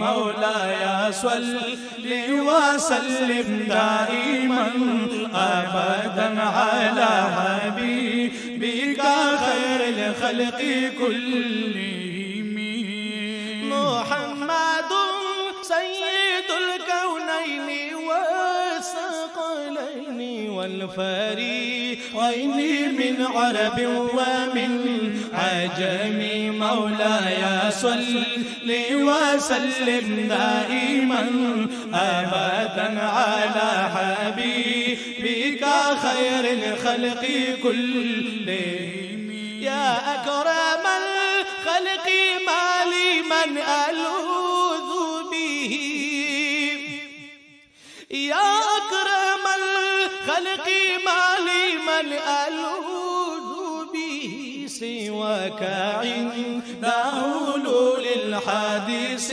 مولاي صل وسلم دائما أبدا على حبيبك خير الخلق كلهم. محمد سيد الكونين والثقلين والفريقين من عرب ومن عجم. مولاي صل وسلم دائما أبدا على حبيبك خير الخلق كلهم. يا أكرم الخلق ما لي من ألوذ به، يا أكرم الخلق ما لي من ألوذ به سواك عند حلول الحادث